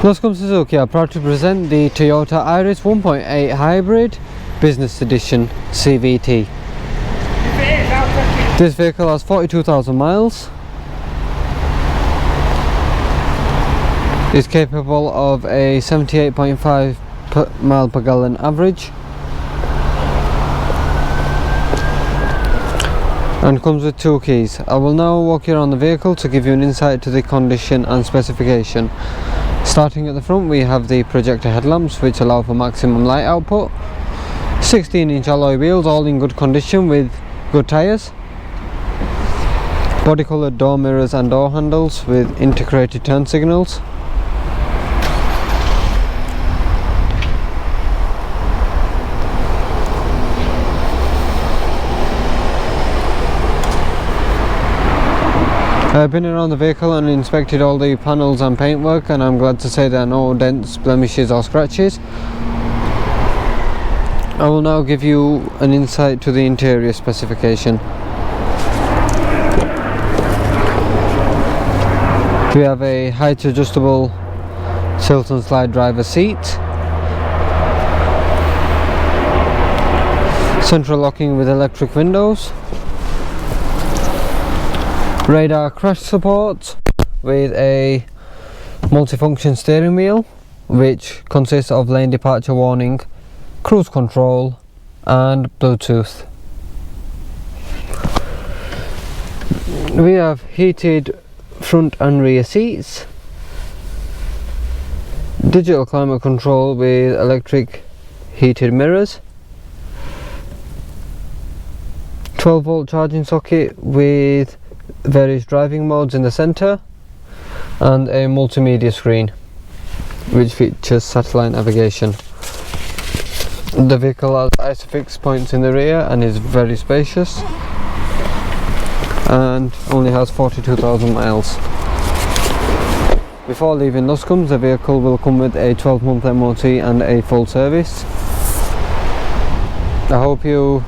Luscombe Suzuki are proud to present the Toyota Auris 1.8 Hybrid Business Edition CVT. This vehicle has 42,000 miles. Is capable of a 78.5 mile per gallon average and comes with 2 keys. I will now walk you around the vehicle to give you an insight to the condition and specification. Starting at the front, we have the projector headlamps which allow for maximum light output, 16-inch alloy wheels all in good condition with good tyres, body coloured door mirrors and door handles with integrated turn signals. I've been around the vehicle and inspected all the panels and paintwork, and I'm glad to say there are no dents, blemishes or scratches. I will now give you an insight to the interior specification. We have a height adjustable tilt and slide driver seat, central locking with electric windows, radar crash support with a multifunction steering wheel which consists of lane departure warning, cruise control and Bluetooth. We have heated front and rear seats, digital climate control with electric heated mirrors, 12-volt charging socket with various driving modes in the centre, and a multimedia screen which features satellite navigation. The vehicle has isofix points in the rear and is very spacious and only has 42,000 miles. Before leaving Luscombe, the vehicle will come with a 12-month MOT and a full service. I hope you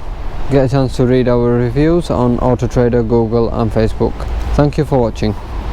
get a chance to read our reviews on Auto Trader, Google and Facebook. Thank you for watching.